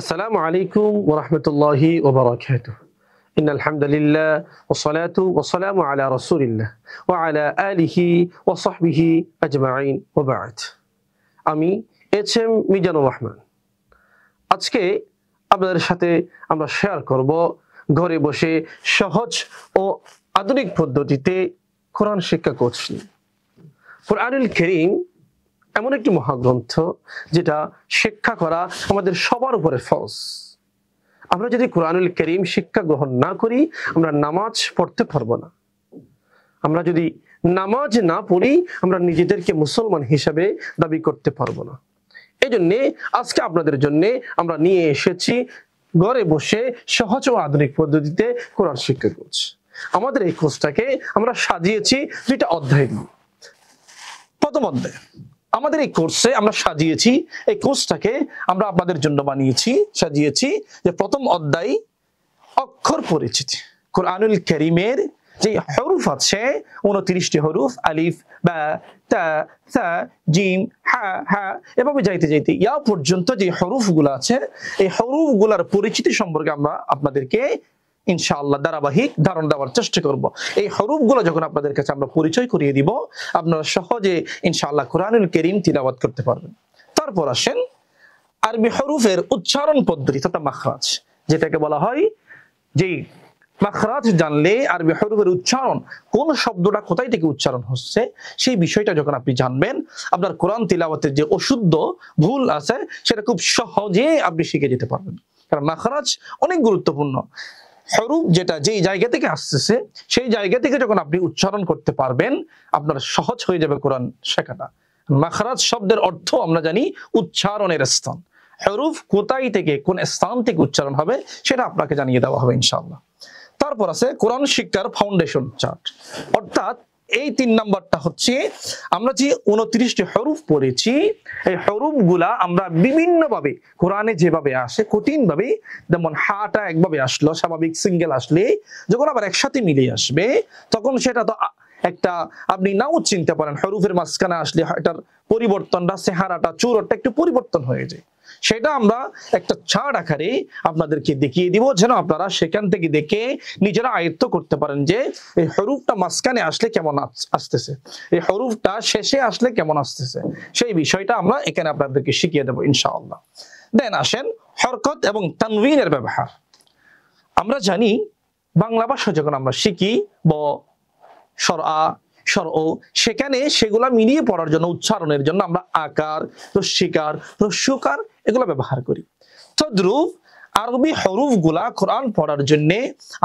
আসসালামু আলাইকুম ওয়া রাহমাতুল্লাহি ওয়া বারাকাতুহু। ইন্নাল হামদুলিল্লাহ ওয়াস সালাতু ওয়াস সালামু আলা রাসূলিল্লাহ ওয়া আলা আলিহি ওয়া সাহবিহি আজমাইন ওয়া বা'দ। আমি এইচএম মিজানুর রহমান। আজকে আপনাদের সাথে আমরা শেয়ার করব ঘরে বসে সহজ ও আধুনিক পদ্ধতিতে কোরআন শিক্ষা কোর্স নিয়ে। কোরআনুল কারীম এমন একটি মহাগ্রন্থ যেটা শিক্ষা করা আমাদের সবার উপরে ফরজ। আমরা যদি কোরআনুল কারীম শিক্ষা গ্রহণ না করি আমরা নামাজ পড়তে পারবো না। আমরা যদি নামাজ না পড়ি আমরা নিজেদেরকে মুসলমান হিসেবে দাবি করতে পারবো না। এই জন্যে আজকে আপনাদের জন্য আমরা নিয়ে এসেছি ঘরে বসে সহজ ও আধুনিক পদ্ধতিতে কোরআন শিক্ষা কোর্স। আমাদের এই কোর্সটাকে আমরা সাজিয়েছি দুইটা অধ্যায় দিয়ে। প্রথম অধ্যায় আমাদের এই কোর্সে আমরা সাজিয়েছি, এই কোর্সটাকে আমরা আপনাদের জন্য সাজিয়েছি যে প্রথম অধ্যায় অক্ষর পরিচিতি। কোরআনুল কারীমের যে হরফ আছে 29টি হরফ, আলিফ, বা, তা, সা, জিম, হা, হা, এভাবে যাইতে যাইতে ইয়া পর্যন্ত যে হরফগুলো আছে এই হরফগুলোর পরিচিতি সম্পর্কে আমরা আপনাদেরকে ইনশাআল্লাহ ধারাবাহিক ধারণা দেওয়ার চেষ্টা করব। এই হরফগুলো যখন আপনাদের কাছে আমরা পরিচয় করিয়ে দিব আপনারা সহজে ইনশাআল্লাহ কোরআনুল কারীম তিলাওয়াত করতে পারবেন। তারপর আসেন আরবি হরফের উচ্চারণ পদ্ধতি তথা মাখরাজ, যেটাকে বলা হয় যে মাখরাজ জানলে আরবি হরফের উচ্চারণ, কোন শব্দটা কোথায় থেকে উচ্চারণ হচ্ছে সেই বিষয়টা যখন আপনি জানবেন আপনার কোরআন তিলাওয়াতের যে অশুদ্ধ ভুল আছে সেটা খুব সহজে আপনি শিখে যেতে পারবেন। কারণ মাখরাজ অনেক গুরুত্বপূর্ণ। হরফ যেটা যেই জায়গা থেকে আসতেছে সেই জায়গা থেকে যখন আপনি উচ্চারণ করতে পারবেন আপনার সহজ হয়ে যাবে কোরআন শেখাটা। মাখরাজ শব্দের অর্থ আমরা জানি উচ্চারণের স্থান। হরফ কোথায় থেকে কোন স্থান থেকে উচ্চারণ হবে সেটা আপনাকে জানিয়ে দেওয়া হবে ইনশাআল্লাহ। তারপর আছে কোরআন শিক্ষার ফাউন্ডেশন চার্ট, অর্থাৎ এই 3 নাম্বারটা হচ্ছে আমরা যে 29টি হরফ পড়েছি এই হরফগুলা আমরা বিভিন্নভাবে কোরআনে যেভাবে আসে কঠিন ভাবে, যেমন হাটা একভাবে আসলো স্বাভাবিক সিঙ্গেল আসলে যখন আবার একসাথে মিলে আসবে তখন সেটা তো একটা আপনি নাও চিনতে পারেন। হরফের মাঝখানে আসলে এটার পরিবর্তনটা, চেহারাটা, চূড়াটা একটু পরিবর্তন হয়ে যায়। সেটা আমরা একটা চার্ট আকারে আপনাদেরকে দেখিয়ে দিব যেন আপনারা সেখান থেকে দেখে নিজেরা আয়ত্ত করতে পারেন যে এই হরফটা মাঝখানে আসলে কেমন আসতেছে, এই হরফটা শেষে আসলে কেমন আসতেছে, সেই বিষয়টা আমরা এখানে আপনাদেরকে শিখিয়ে দেব ইনশাআল্লাহ। দেন আসেন হরকত এবং তানউইনের ব্যবহার। আমরা জানি বাংলা ভাষা যখন আমরা শিখি সেখানে সেগুলা মিলিয়ে পড়ার জন্য উচ্চারণের জন্য আমরা আকার, রস্যিকার, হ্রস্বকার এগুলো ব্যবহার করি। তদ্রূপ আরবি হরফগুলা কোরআন পড়ার জন্য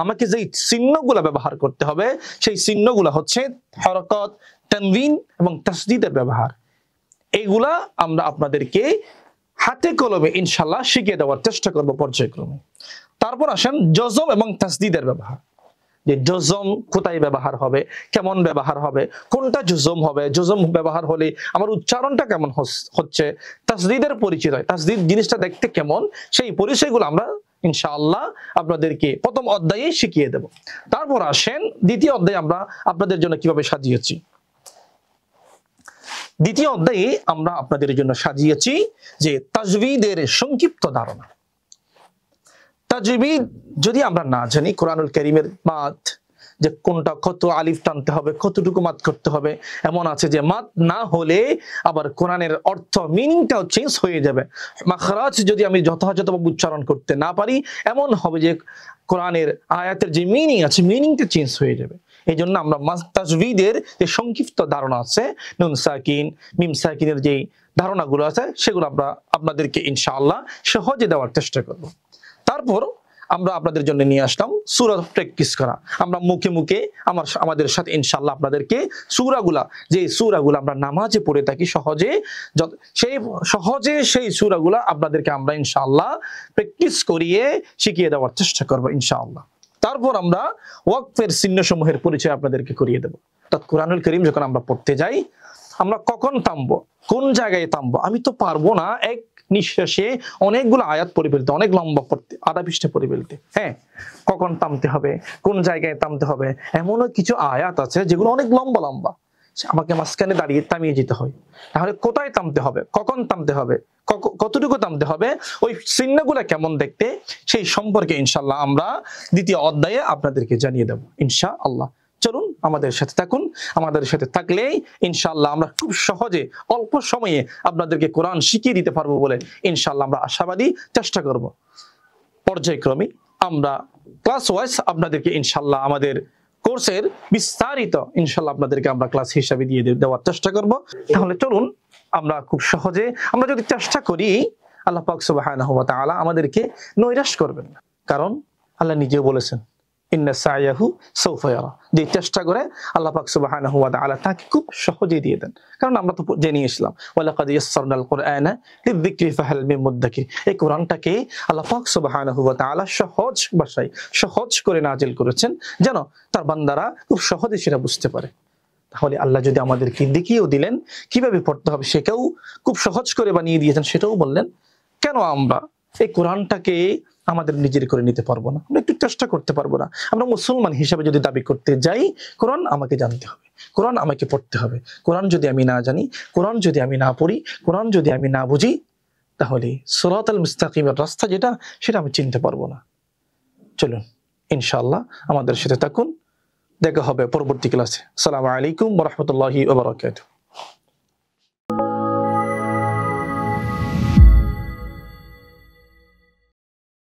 আমাকে যে চিহ্নগুলা ব্যবহার করতে হবে সেই চিহ্নগুলা হচ্ছে হরকত, তানউইন এবং তাসদীদের ব্যবহার। এইগুলা আমরা আপনাদেরকে হাতে কলমে ইনশাআল্লাহ শিখিয়ে দেওয়ার চেষ্টা করব পর্যায়ক্রমে। তারপর আসেন জজম এবং তাসদীদের ব্যবহার, যে জজম কোথায় ব্যবহার হবে, কেমন ব্যবহার হবে, কোনটা জজম হবে, জজম ব্যবহার হলে আমার উচ্চারণটা কেমন হচ্ছে, তাসদীদের পরিচয়, তাসদীদ জিনিসটা দেখতে কেমন, সেই পরিচয়গুলো আমরা ইনশাআল্লাহ আপনাদেরকে প্রথম অধ্যায়ে শিখিয়ে দেব। তারপর আসেন দ্বিতীয় অধ্যায়ে আমরা আপনাদের জন্য কিভাবে সাজিয়েছি। দ্বিতীয় অধ্যায়ে আমরা আপনাদের জন্য সাজিয়েছি যে তাজবিদের সংক্ষিপ্ত ধারণা। তাজবিদ যদি আমরা না জানি, কোরআনুল কারীমের মাদ যে কোনটা কত আলিফ টানতে হবে, কতটুকু মাদ করতে হবে, এমন আছে যে মাদ না হলে আবার কোরআনের অর্থ মিনিংটাও চেঞ্জ হয়ে যাবে। মাখরাজ যদি আমি যথাযথভাবে উচ্চারণ করতে না পারি এমন হবে যে কোরআনের আয়াতের যে মিনিং আছে মিনিংটা চেঞ্জ হয়ে যাবে। এই জন্য আমরা তাজবিদের যে সংক্ষিপ্ত ধারণা আছে, নুন সাকিন, মিম সাকিনের যে ধারণাগুলো আছে সেগুলো আমরা আপনাদেরকে ইনশাআল্লাহ সহজে দেওয়ার চেষ্টা করব। তারপর আমরা আপনাদের জন্য নিয়ে আসলাম সূরা প্র্যাকটিস করা। আমরা মুখে মুখে আমাদের সাথে ইনশাআল্লাহ আপনাদেরকে যে সূরাগুলো আমরা নামাজে পড়ে থাকি সেই সূরাগুলো আপনাদেরকে আমরা ইনশাআল্লাহ প্র্যাকটিস করিয়ে শিখিয়ে দেওয়ার চেষ্টা করব ইনশাআল্লাহ। তারপর আমরা ওয়াকফের চিহ্নসমূহের পরিচয় আপনাদেরকে করিয়ে দেব। অর্থাৎ কোরআনুল কারীম যখন আমরা পড়তে যাই আমরা কখন থামবো, কোন জায়গায় থামবো, আমি তো পারবো না এক নিঃশ্বাসে অনেকগুলো আয়াত পড়ে ফেলতে, অনেক লম্বা পড়তে, আধা পৃষ্ঠা পড়ে ফেলতে। হ্যাঁ, কখন থামতে হবে, কোন জায়গায় থামতে হবে, এমনও কিছু আয়াত আছে যেগুলো অনেক লম্বা লম্বা, আমাকে মাঝখানে দাঁড়িয়ে থামিয়ে যেতে হয়। তাহলে কোথায় থামতে হবে, কখন থামতে হবে, কতটুকু থামতে হবে, ওই চিহ্নগুলো কেমন দেখতে, সেই সম্পর্কে ইনশাআল্লাহ আমরা দ্বিতীয় অধ্যায়ে আপনাদেরকে জানিয়ে দেব ইনশাআল্লাহ। চলুন আমাদের সাথে থাকুন। আমাদের সাথে থাকলেই ইনশাআল্লাহ আমরা খুব সহজে অল্প সময়ে আপনাদেরকে কোরআন শিখিয়ে দিতে পারবো বলে ইনশাআল্লাহ আমরা আশাবাদী। চেষ্টা করব পর্যায়ক্রমে আমরা ক্লাস ওয়াইজ আপনাদেরকে ইনশাআল্লাহ আমাদের কোর্সের বিস্তারিত ইনশাআল্লাহ আপনাদেরকে আমরা ক্লাস হিসাবে দিয়ে দেওয়ার চেষ্টা করব। তাহলে চলুন আমরা খুব সহজে, আমরা যদি চেষ্টা করি, আল্লাহ পাক সুবহানাহু ওয়া তাআলা আমাদেরকে নৈরাশ করবেন না। কারণ আল্লাহ নিজেও বলেছেন ইন্না সায়াহু সাউফা ইয়ারা, যে চেষ্টা করে আল্লাহ পাক সুবহানাহু ওয়া তাআলা তাকে খুব সহজেই দিয়ে দেন। কারণ আমরা তো জেনে আসলাম ওয়ালাকাদ ইয়াসসারনাল কুরআনা লিযিকরি ফাহাল মিন মুদ্দাকির, এই কোরআনটাকে আল্লাহ পাক সুবহানাহু ওয়া তাআলা সহজ ভাষায় সহজ করে নাজিল করেছেন যেন তার বান্দারা খুব সহজে সেটা বুঝতে পারে। তাহলে আল্লাহ যদি আমাদেরকে দেখিয়েও দিলেন কিভাবে পড়তে হবে, সেটাও খুব সহজ করে বানিয়ে দিয়েছেন, সেটাও বললেন, কেন আমরা এই কোরআনটাকে আমাদের নিজের করে নিতে পারবো না? আমরা একটু চেষ্টা করতে পারবো না? আমরা মুসলমান হিসেবে যদি দাবি করতে যাই, কোরআন আমাকে জানতে হবে, কোরআন আমাকে পড়তে হবে। কোরআন যদি আমি না জানি, কোরআন যদি আমি না পড়ি, কোরআন যদি আমি না বুঝি, তাহলে সিরাতাল মুস্তাকিমের রাস্তা যেটা, সেটা আমি চিনতে পারবো না। চলুন ইনশাআল্লাহ আমাদের সাথে থাকুন। দেখা হবে পরবর্তী ক্লাসে। আসসালামু আলাইকুম ওয়া রাহমাতুল্লাহি ওয়া বারাকাতুহু।